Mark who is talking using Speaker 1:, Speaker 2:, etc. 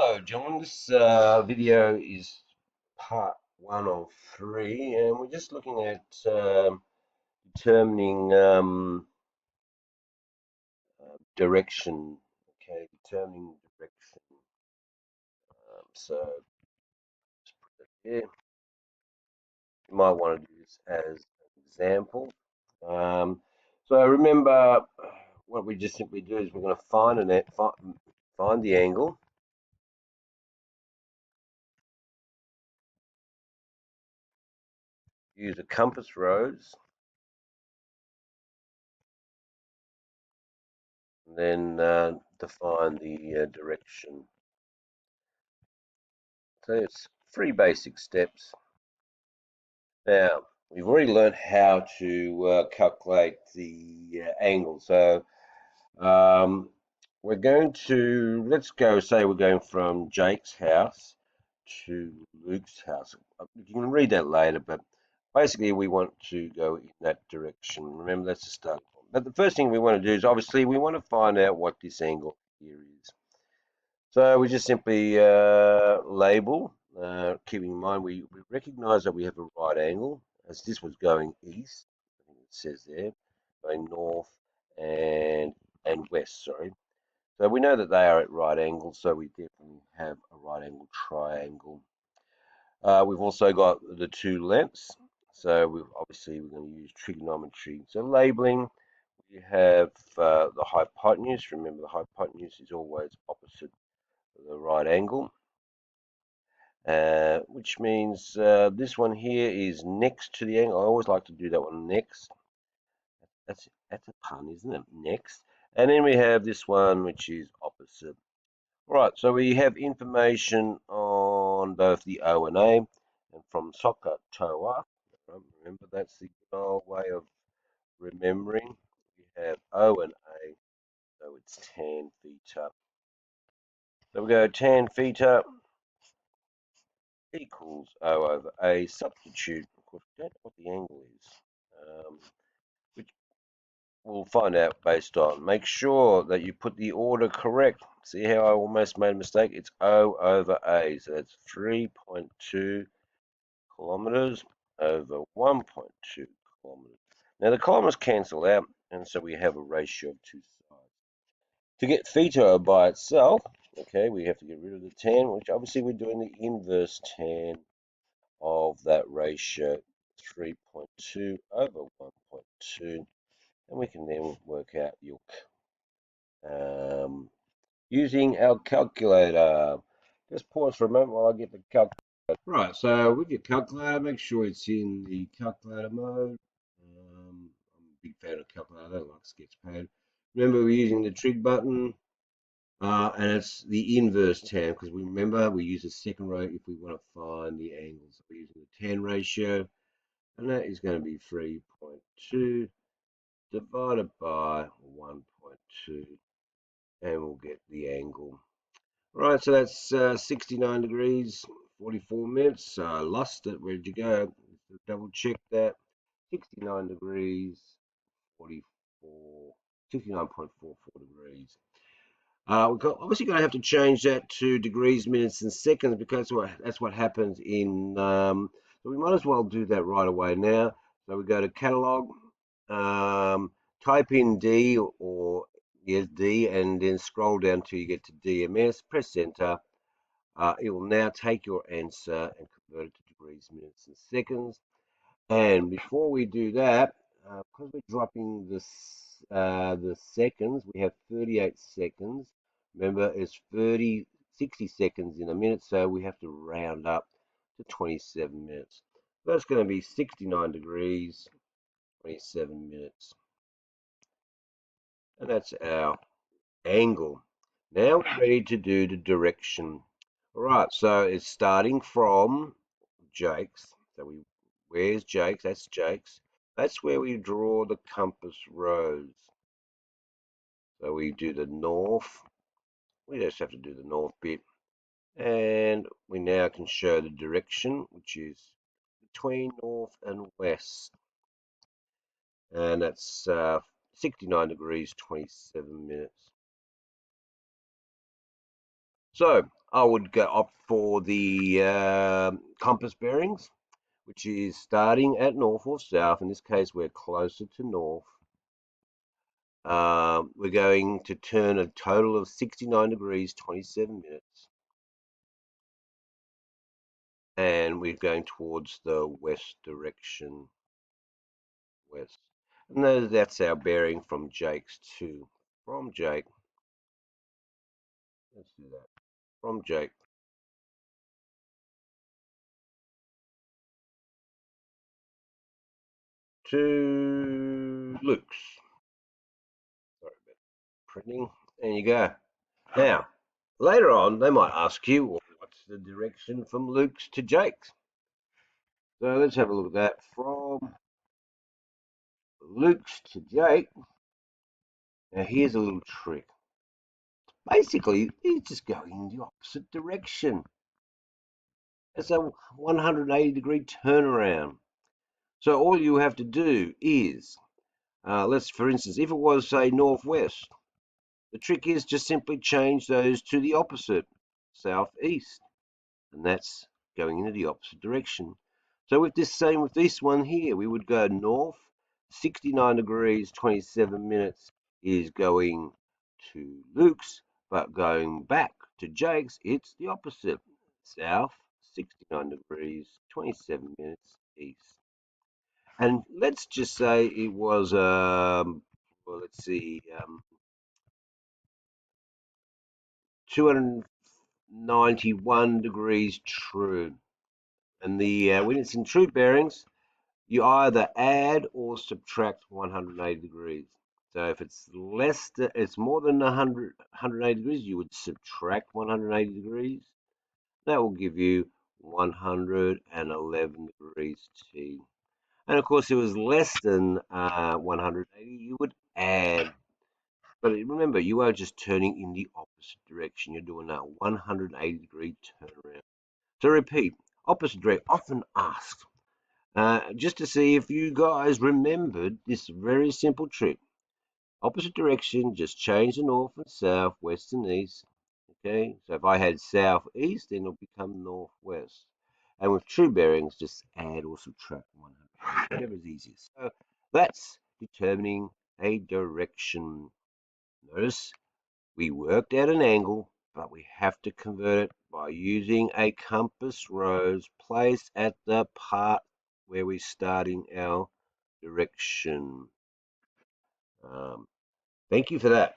Speaker 1: Hello, John. This video is part one of three, and we're just looking at determining direction. Okay, determining direction. So just put that here. You might want to do this as an example. Um, so remember, what we just simply do is we're going to find the angle. Use a compass rose, and then define the direction. So it's three basic steps. Now, we've already learned how to calculate the angle. So we're going to, let's go, say we're going from Jake's house to Luke's house. You can read that later, but basically we want to go in that direction. Remember, that's the start point. But the first thing we want to do is obviously we want to find out what this angle here is. So we just simply label, keeping in mind we recognize that we have a right angle, as this was going east, I think it says there, going north and west, sorry. So we know that they are at right angles, so we definitely have a right angle triangle. We've also got the two lengths, so we're going to use trigonometry. So labeling, we have the hypotenuse. Remember, the hypotenuse is always opposite the right angle, which means this one here is next to the angle. I always like to do that one next. That's a pun, isn't it? Next. And then we have this one, which is opposite. Right, so we have information on both the O and A, and from SOHCAHTOA. Remember, that's the good old way of remembering. We have O and A, so it's tan theta. So we go tan theta equals O over A. Substitute, of course, we don't know what the angle is, which we'll find out based on. Make sure that you put the order correct. See how I almost made a mistake? It's O over A, so that's 3.2 kilometers over 1.2 kilometers. Now the kilometers cancel out, and so we have a ratio of two sides. To get theta by itself, okay, we have to get rid of the tan, which obviously we're doing the inverse tan of that ratio, 3.2 over 1.2, and we can then work out your using our calculator. Just pause for a moment while I get the calculator. Right, so with your calculator, make sure it's in the calculator mode. I'm a big fan of calculator, I don't like Sketchpad. Remember, we're using the trig button, and it's the inverse tan, because we remember we use the second row if we want to find the angles. We're using the tan ratio, and that is going to be 3.2 divided by 1.2, and we'll get the angle. Right, so that's 69 degrees, 44 minutes. I lost it. Where'd you go? Double check that. 69 degrees, 44, 69.44 degrees. We're obviously going to have to change that to degrees, minutes, and seconds, because that's what happens in. So we might as well do that right away now. So we go to catalog, type in D or yes D, and then scroll down till you get to DMS. Press enter. It will now take your answer and convert it to degrees, minutes, and seconds. And before we do that, because we're dropping this the seconds, we have 38 seconds. Remember, it's 60 seconds in a minute, so we have to round up to 27 minutes. That's going to be 69 degrees, 27 minutes. And that's our angle. Now we're ready to do the direction. All right, so it's starting from Jake's. Where's Jake's? That's Jake's. That's where we draw the compass rose. So we do the north. We just have to do the north bit. And we now can show the direction, which is between north and west. And that's 69 degrees, 27 minutes. So I would go opt for the compass bearings, which is starting at north or south. In this case, we're closer to north. We're going to turn a total of 69 degrees, 27 minutes. And we're going towards the west direction, west. And that's our bearing from Jake's to, from Jake. Let's do that. From Jake to Luke's. Sorry about printing. There you go. Now, later on, they might ask you, well, what's the direction from Luke's to Jake's? So let's have a look at that. From Luke's to Jake. Now, here's a little trick. Basically, he's just going in the opposite direction. It's a 180-degree turnaround. So all you have to do is, for instance, if it was, say, northwest, the trick is just simply change those to the opposite, southeast, and that's going into the opposite direction. So with this one here, we would go north, 69 degrees, 27 minutes is going to Luke's, but going back to Jake's, it's the opposite, south, 69 degrees, 27 minutes east. And let's just say it was, well, let's see, 291 degrees true. And when it's in true bearings, you either add or subtract 180 degrees. So if it's it's more than 180 degrees, you would subtract 180 degrees. That will give you 111 degrees T. And of course, if it was less than 180, you would add. But remember, you are just turning in the opposite direction. You're doing a 180-degree turnaround. To repeat, opposite direction, often asked, just to see if you guys remembered this very simple trick. Opposite direction, just change the north and south, west and east. Okay, so if I had southeast, then it'll become northwest. And with true bearings, just add or subtract 100, whatever's easiest. So that's determining a direction. Notice we worked out an angle, but we have to convert it by using a compass rose placed at the part where we're starting our direction. Thank you for that.